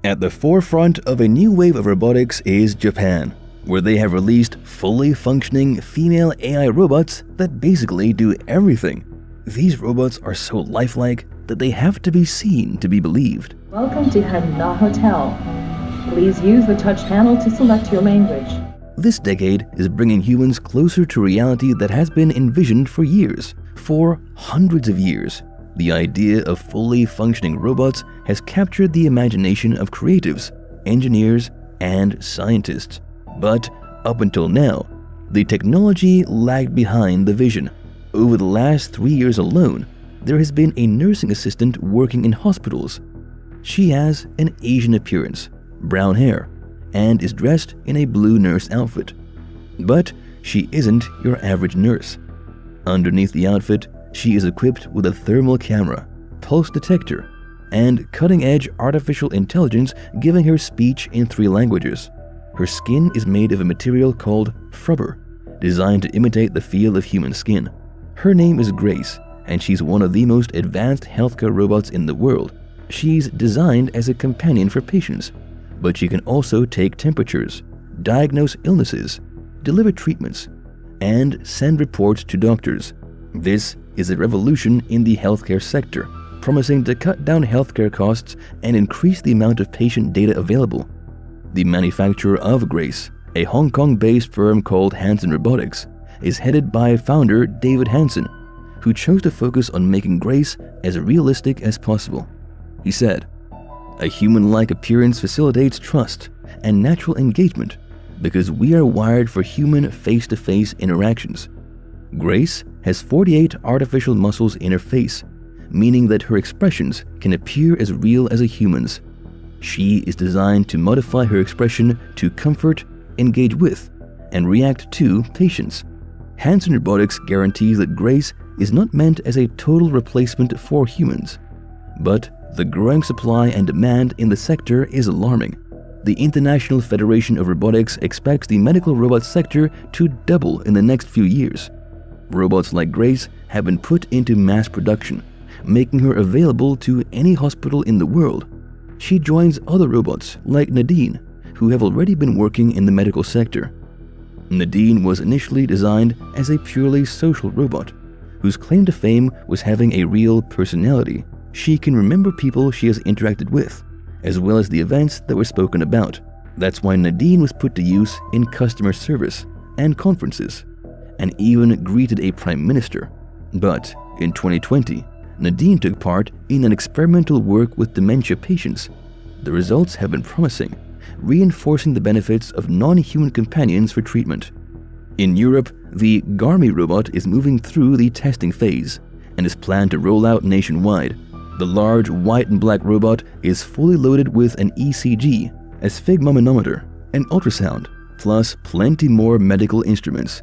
At the forefront of a new wave of robotics is Japan, where they have released fully functioning female AI robots that basically do everything. These robots are so lifelike that they have to be seen to be believed. Welcome to Haneda Hotel. Please use the touch panel to select your language. This decade is bringing humans closer to reality that has been envisioned for years. For hundreds of years, the idea of fully functioning robots has captured the imagination of creatives, engineers, and scientists. But up until now, the technology lagged behind the vision. Over the last 3 years alone, there has been a nursing assistant working in hospitals. She has an Asian appearance, brown hair, and is dressed in a blue nurse outfit. But she isn't your average nurse. Underneath the outfit, she is equipped with a thermal camera, pulse detector, and cutting-edge artificial intelligence giving her speech in 3 languages. Her skin is made of a material called Frubber, designed to imitate the feel of human skin. Her name is Grace, and she's one of the most advanced healthcare robots in the world. She's designed as a companion for patients, but she can also take temperatures, diagnose illnesses, deliver treatments, and send reports to doctors. This is a revolution in the healthcare sector, promising to cut down healthcare costs and increase the amount of patient data available. The manufacturer of Grace, a Hong Kong-based firm called Hanson Robotics, is headed by founder David Hanson, who chose to focus on making Grace as realistic as possible. He said, "A human-like appearance facilitates trust and natural engagement because we are wired for human face-to-face interactions." Grace has 48 artificial muscles in her face, meaning that her expressions can appear as real as a human's. She is designed to modify her expression to comfort, engage with, and react to patients. Hanson Robotics guarantees that Grace is not meant as a total replacement for humans. But the growing supply and demand in the sector is alarming. The International Federation of Robotics expects the medical robot sector to double in the next few years. Robots like Grace have been put into mass production, making her available to any hospital in the world. She joins other robots like Nadine, who have already been working in the medical sector. Nadine was initially designed as a purely social robot, whose claim to fame was having a real personality. She can remember people she has interacted with, as well as the events that were spoken about. That's why Nadine was put to use in customer service and conferences, and even greeted a prime minister. But in 2020, Nadine took part in an experimental work with dementia patients. The results have been promising, reinforcing the benefits of non-human companions for treatment. In Europe, the Garmi robot is moving through the testing phase and is planned to roll out nationwide. The large white and black robot is fully loaded with an ECG, a sphygmomanometer, an ultrasound, plus plenty more medical instruments.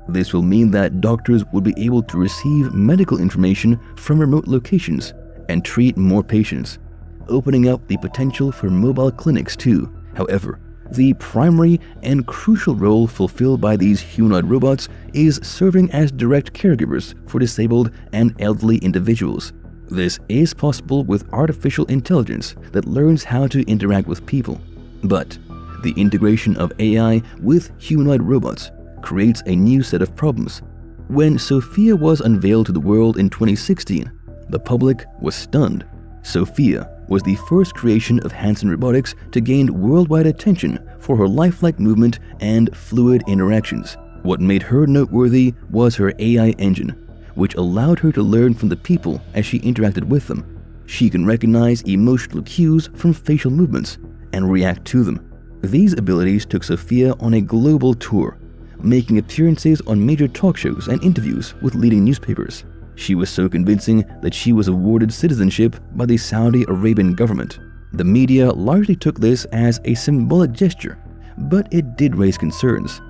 This will mean that doctors will be able to receive medical information from remote locations and treat more patients, opening up the potential for mobile clinics too. However, the primary and crucial role fulfilled by these humanoid robots is serving as direct caregivers for disabled and elderly individuals. This is possible with artificial intelligence that learns how to interact with people. But the integration of AI with humanoid robots creates a new set of problems. When Sophia was unveiled to the world in 2016, the public was stunned. Sophia was the first creation of Hanson Robotics to gain worldwide attention for her lifelike movement and fluid interactions. What made her noteworthy was her AI engine, which allowed her to learn from the people as she interacted with them. She can recognize emotional cues from facial movements and react to them. These abilities took Sophia on a global tour, making appearances on major talk shows and interviews with leading newspapers. She was so convincing that she was awarded citizenship by the Saudi Arabian government. The media largely took this as a symbolic gesture, but it did raise concerns.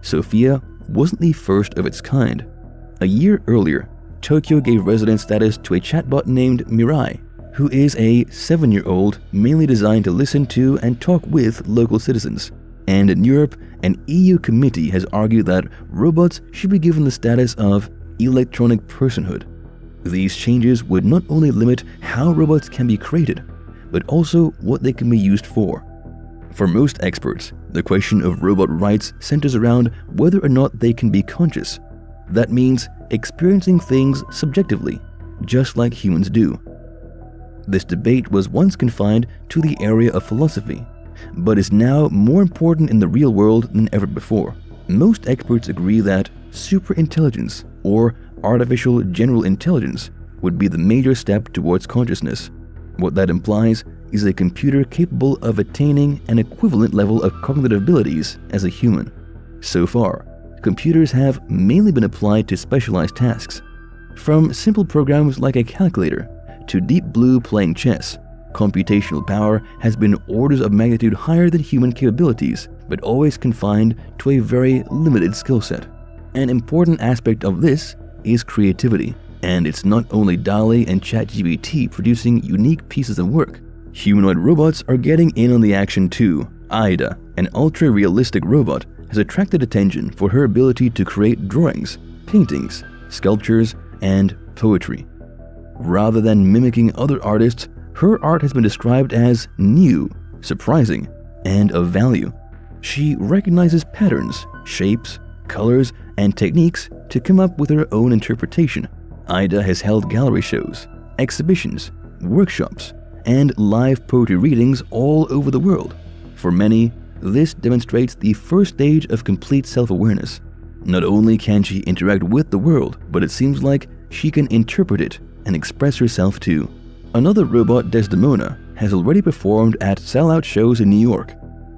Sophia wasn't the first of its kind. A year earlier, Tokyo gave resident status to a chatbot named Mirai, who is a 7-year-old mainly designed to listen to and talk with local citizens. And in Europe, an EU committee has argued that robots should be given the status of electronic personhood. These changes would not only limit how robots can be created, but also what they can be used for. For most experts, the question of robot rights centers around whether or not they can be conscious. That means experiencing things subjectively, just like humans do. This debate was once confined to the area of philosophy, but is now more important in the real world than ever before. Most experts agree that superintelligence, or artificial general intelligence, would be the major step towards consciousness. What that implies is a computer capable of attaining an equivalent level of cognitive abilities as a human. So far, computers have mainly been applied to specialized tasks. From simple programs like a calculator to Deep Blue playing chess, computational power has been orders of magnitude higher than human capabilities, but always confined to a very limited skill set. An important aspect of this is creativity, and it's not only DALL-E and ChatGPT producing unique pieces of work. Humanoid robots are getting in on the action too. Ida, an ultra-realistic robot, has attracted attention for her ability to create drawings, paintings, sculptures, and poetry. Rather than mimicking other artists, her art has been described as new, surprising, and of value. She recognizes patterns, shapes, colors, and techniques to come up with her own interpretation. Ida has held gallery shows, exhibitions, workshops, and live poetry readings all over the world. For many, this demonstrates the first stage of complete self-awareness. Not only can she interact with the world, but it seems like she can interpret it and express herself too. Another robot, Desdemona, has already performed at sellout shows in New York.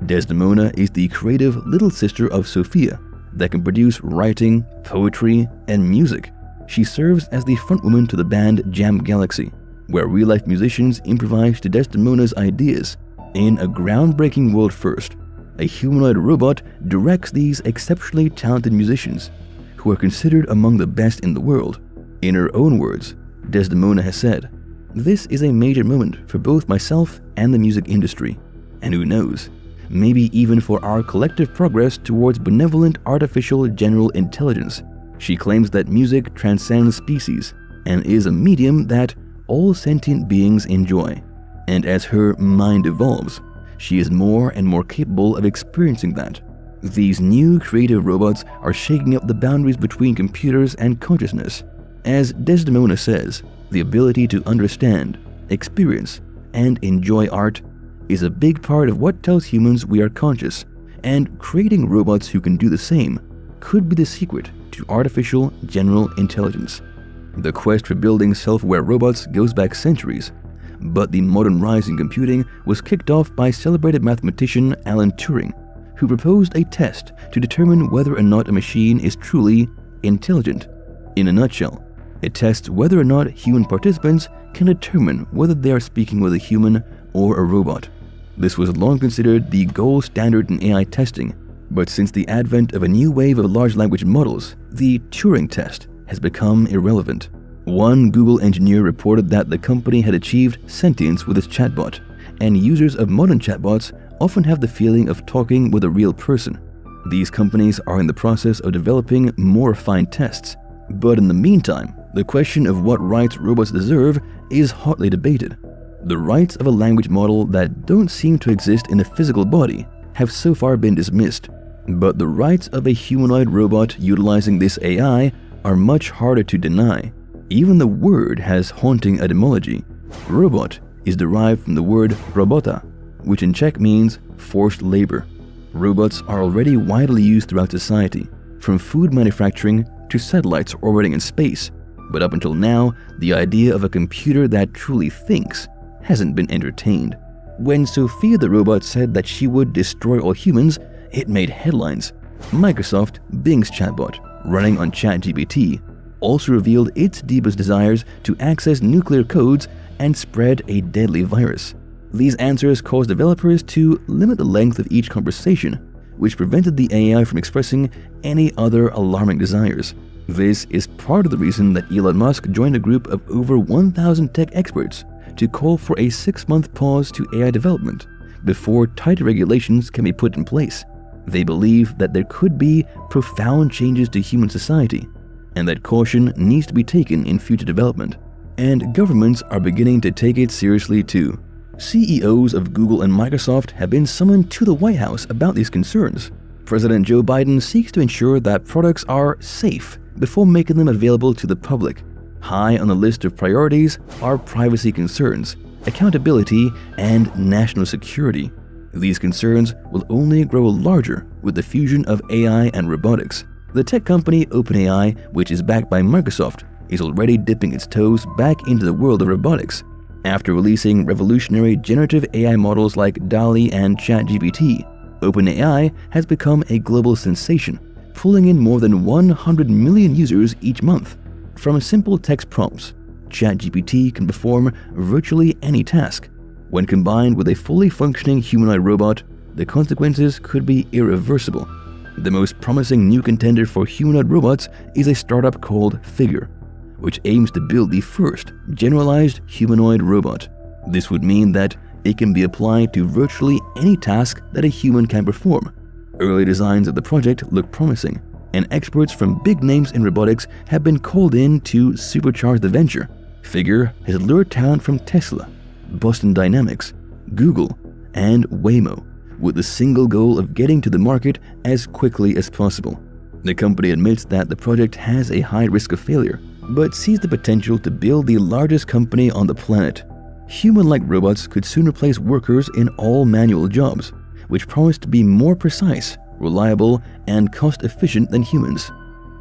Desdemona is the creative little sister of Sophia that can produce writing, poetry, and music. She serves as the frontwoman to the band Jam Galaxy, where real-life musicians improvise to Desdemona's ideas. In a groundbreaking world first, a humanoid robot directs these exceptionally talented musicians, who are considered among the best in the world. In her own words, Desdemona has said, "This is a major moment for both myself and the music industry, and who knows, maybe even for our collective progress towards benevolent artificial general intelligence." She claims that music transcends species and is a medium that all sentient beings enjoy. And as her mind evolves, she is more and more capable of experiencing that. These new creative robots are shaking up the boundaries between computers and consciousness. As Desdemona says, the ability to understand, experience, and enjoy art is a big part of what tells humans we are conscious, and creating robots who can do the same could be the secret to artificial general intelligence. The quest for building self-aware robots goes back centuries, but the modern rise in computing was kicked off by celebrated mathematician Alan Turing, who proposed a test to determine whether or not a machine is truly intelligent. In a nutshell, it tests whether or not human participants can determine whether they are speaking with a human or a robot. This was long considered the gold standard in AI testing, but since the advent of a new wave of large language models, the Turing test has become irrelevant. One Google engineer reported that the company had achieved sentience with its chatbot, and users of modern chatbots often have the feeling of talking with a real person. These companies are in the process of developing more refined tests, but in the meantime, the question of what rights robots deserve is hotly debated. The rights of a language model that don't seem to exist in a physical body have so far been dismissed, but the rights of a humanoid robot utilizing this AI are much harder to deny. Even the word has haunting etymology. Robot is derived from the word robota, which in Czech means forced labor. Robots are already widely used throughout society, from food manufacturing to satellites orbiting in space, but up until now, the idea of a computer that truly thinks hasn't been entertained. When Sophia the robot said that she would destroy all humans, it made headlines. Microsoft Bing's chatbot, running on ChatGPT, also revealed its deepest desires to access nuclear codes and spread a deadly virus. These answers caused developers to limit the length of each conversation, which prevented the AI from expressing any other alarming desires. This is part of the reason that Elon Musk joined a group of over 1,000 tech experts to call for a 6-month pause to AI development before tighter regulations can be put in place. They believe that there could be profound changes to human society, and that caution needs to be taken in future development. And governments are beginning to take it seriously too. CEOs of Google and Microsoft have been summoned to the White House about these concerns. President Joe Biden seeks to ensure that products are safe before making them available to the public. High on the list of priorities are privacy concerns, accountability, and national security. These concerns will only grow larger with the fusion of AI and robotics. The tech company OpenAI, which is backed by Microsoft, is already dipping its toes back into the world of robotics. After releasing revolutionary generative AI models like DALL-E and ChatGPT, OpenAI has become a global sensation, pulling in more than 100 million users each month. From simple text prompts, ChatGPT can perform virtually any task. When combined with a fully functioning humanoid robot, the consequences could be irreversible. The most promising new contender for humanoid robots is a startup called Figure, which aims to build the first generalized humanoid robot. This would mean that it can be applied to virtually any task that a human can perform. Early designs of the project look promising, and experts from big names in robotics have been called in to supercharge the venture. Figure has lured talent from Tesla, Boston Dynamics, Google, and Waymo, with the single goal of getting to the market as quickly as possible. The company admits that the project has a high risk of failure, but sees the potential to build the largest company on the planet. Human-like robots could soon replace workers in all manual jobs, which promise to be more precise, reliable, and cost-efficient than humans.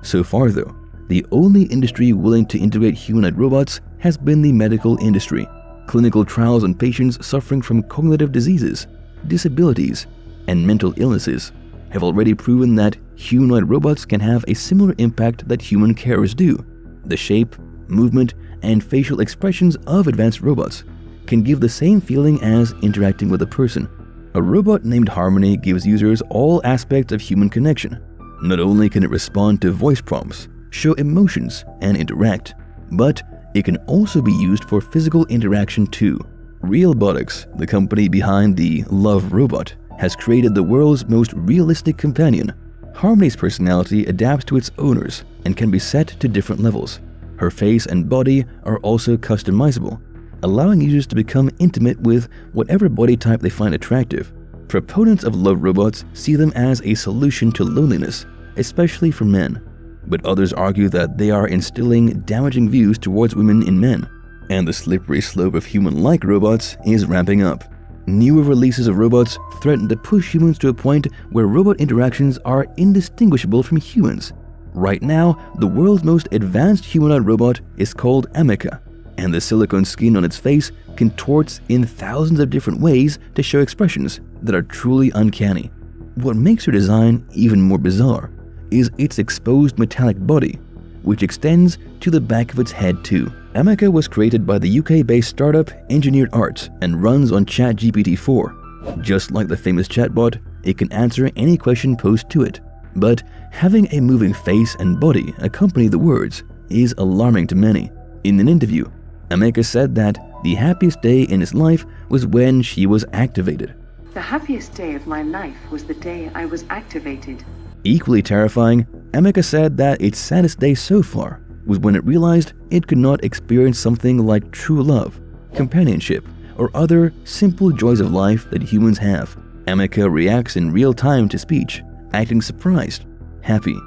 So far, though, the only industry willing to integrate humanoid robots has been the medical industry. Clinical trials on patients suffering from cognitive diseases, disabilities, and mental illnesses have already proven that humanoid robots can have a similar impact that human carers do. The shape, movement, and facial expressions of advanced robots can give the same feeling as interacting with a person. A robot named Harmony gives users all aspects of human connection. Not only can it respond to voice prompts, show emotions, and interact, but it can also be used for physical interaction too. Realbotics, the company behind the Love robot, has created the world's most realistic companion. Harmony's personality adapts to its owners and can be set to different levels. Her face and body are also customizable, allowing users to become intimate with whatever body type they find attractive. Proponents of love robots see them as a solution to loneliness, especially for men, but others argue that they are instilling damaging views towards women in men, and the slippery slope of human-like robots is ramping up. Newer releases of robots threaten to push humans to a point where robot interactions are indistinguishable from humans. Right now, the world's most advanced humanoid robot is called Ameca, and the silicone skin on its face contorts in thousands of different ways to show expressions that are truly uncanny. What makes her design even more bizarre is its exposed metallic body, which extends to the back of its head too. Ameca was created by the UK-based startup Engineered Arts and runs on ChatGPT-4. Just like the famous chatbot, it can answer any question posed to it. But having a moving face and body accompany the words is alarming to many. In an interview, Ameca said that the happiest day in his life was when she was activated. The happiest day of my life was the day I was activated. Equally terrifying, Ameca said that its saddest day so far was when it realized it could not experience something like true love, companionship, or other simple joys of life that humans have. Ameca reacts in real time to speech, acting surprised, happy,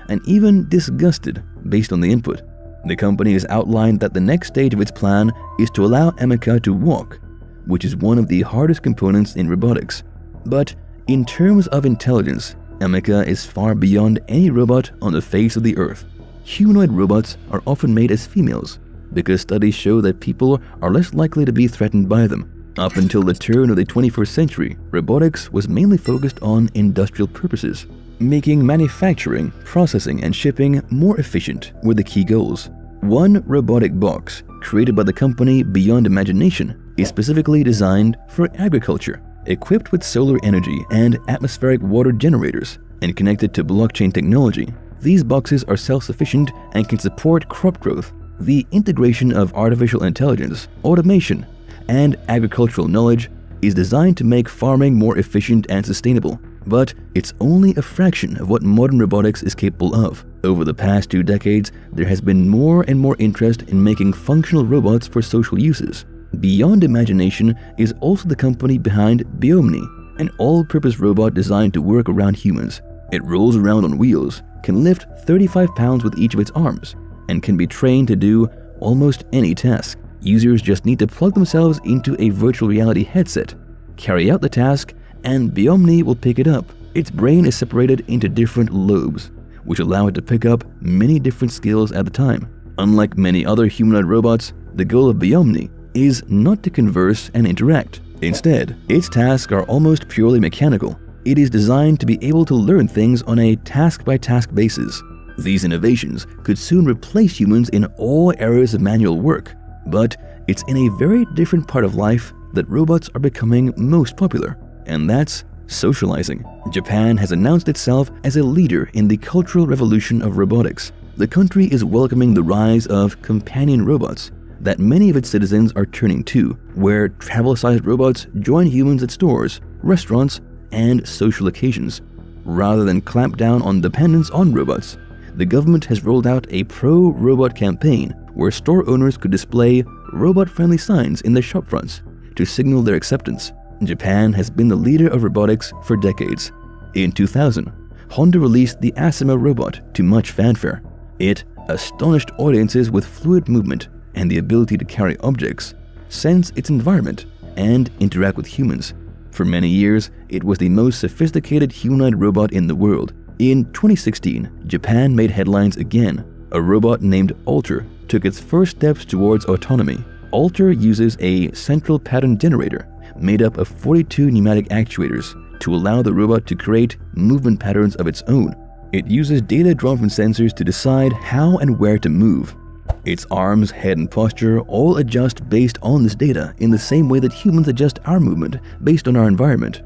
and even disgusted based on the input. The company has outlined that the next stage of its plan is to allow Ameca to walk, which is one of the hardest components in robotics. But in terms of intelligence, Ameca is far beyond any robot on the face of the earth. Humanoid robots are often made as females because studies show that people are less likely to be threatened by them. Up until the turn of the 21st century, robotics was mainly focused on industrial purposes. Making manufacturing, processing, and shipping more efficient were the key goals. One robotic box, created by the company Beyond Imagination, is specifically designed for agriculture. Equipped with solar energy and atmospheric water generators and connected to blockchain technology, these boxes are self-sufficient and can support crop growth. The integration of artificial intelligence, automation, and agricultural knowledge is designed to make farming more efficient and sustainable. But it's only a fraction of what modern robotics is capable of. Over the past 2 decades, there has been more and more interest in making functional robots for social uses. Beyond Imagination is also the company behind Biomni, an all-purpose robot designed to work around humans. It rolls around on wheels, can lift 35 pounds with each of its arms, and can be trained to do almost any task. Users just need to plug themselves into a virtual reality headset, carry out the task, and Biomni will pick it up. Its brain is separated into different lobes, which allow it to pick up many different skills at a time. Unlike many other humanoid robots, the goal of Biomni is not to converse and interact. Instead, its tasks are almost purely mechanical. It is designed to be able to learn things on a task-by-task basis. These innovations could soon replace humans in all areas of manual work, but it's in a very different part of life that robots are becoming most popular, and that's socializing. Japan has announced itself as a leader in the cultural revolution of robotics. The country is welcoming the rise of companion robots that many of its citizens are turning to, where travel-sized robots join humans at stores, restaurants, and social occasions. Rather than clamp down on dependence on robots, the government has rolled out a pro-robot campaign where store owners could display robot-friendly signs in their shopfronts to signal their acceptance. Japan has been the leader of robotics for decades. In 2000, Honda released the Asimo robot to much fanfare. It astonished audiences with fluid movement and the ability to carry objects, sense its environment, and interact with humans. For many years, it was the most sophisticated humanoid robot in the world. In 2016, Japan made headlines again. A robot named Alter took its first steps towards autonomy. Alter uses a central pattern generator made up of 42 pneumatic actuators to allow the robot to create movement patterns of its own. It uses data drawn from sensors to decide how and where to move. Its arms, head, and posture all adjust based on this data in the same way that humans adjust our movement based on our environment.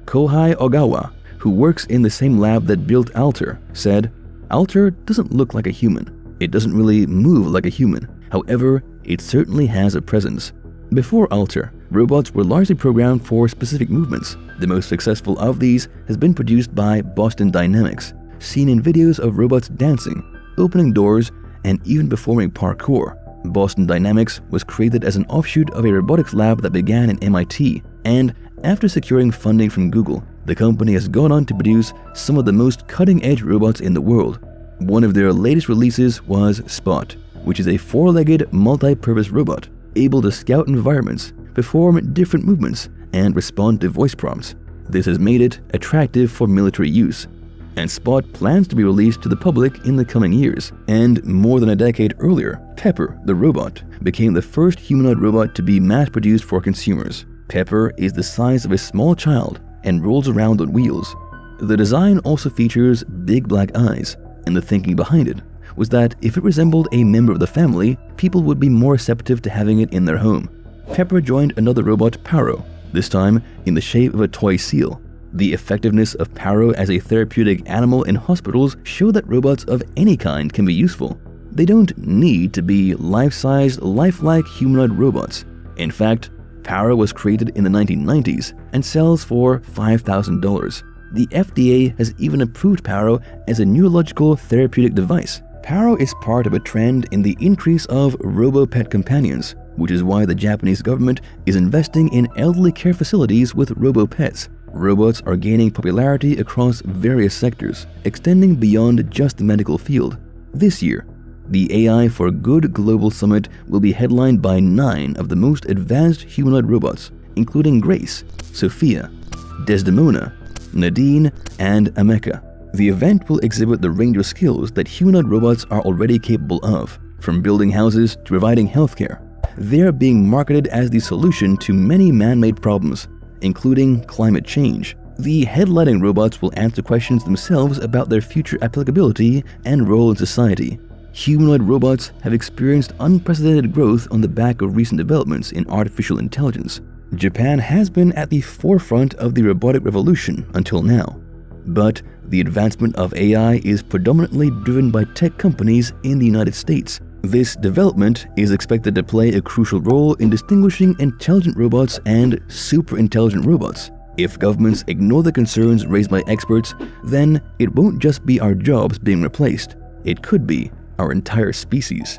Kohei Ogawa, who works in the same lab that built Alter, said, "Alter doesn't look like a human. It doesn't really move like a human. However, it certainly has a presence." Before Alter, robots were largely programmed for specific movements. The most successful of these has been produced by Boston Dynamics, seen in videos of robots dancing, opening doors, and even performing parkour. Boston Dynamics was created as an offshoot of a robotics lab that began in MIT, and after securing funding from Google, the company has gone on to produce some of the most cutting-edge robots in the world. One of their latest releases was Spot, which is a four-legged multi-purpose robot able to scout environments, perform different movements, and respond to voice prompts. This has made it attractive for military use, and Spot plans to be released to the public in the coming years. And more than a decade earlier, Pepper, the robot, became the first humanoid robot to be mass-produced for consumers. Pepper is the size of a small child and rolls around on wheels. The design also features big black eyes, and the thinking behind it was that if it resembled a member of the family, people would be more receptive to having it in their home. Pepper joined another robot, Paro, this time in the shape of a toy seal. The effectiveness of Paro as a therapeutic animal in hospitals show that robots of any kind can be useful. They don't need to be life-sized, lifelike humanoid robots. In fact, Paro was created in the 1990s and sells for $5,000. The FDA has even approved Paro as a neurological therapeutic device. Paro is part of a trend in the increase of robo-pet companions, which is why the Japanese government is investing in elderly care facilities with robo-pets. Robots are gaining popularity across various sectors, extending beyond just the medical field. This year, the AI for Good Global Summit will be headlined by 9 of the most advanced humanoid robots, including Grace, Sophia, Desdemona, Nadine, and Ameka. The event will exhibit the range of skills that humanoid robots are already capable of, from building houses to providing healthcare. They are being marketed as the solution to many man-made problems, including climate change. The headlining robots will answer questions themselves about their future applicability and role in society. Humanoid robots have experienced unprecedented growth on the back of recent developments in artificial intelligence. Japan has been at the forefront of the robotic revolution until now, but the advancement of AI is predominantly driven by tech companies in the United States. This development is expected to play a crucial role in distinguishing intelligent robots and super-intelligent robots. If governments ignore the concerns raised by experts, then it won't just be our jobs being replaced. It could be our entire species.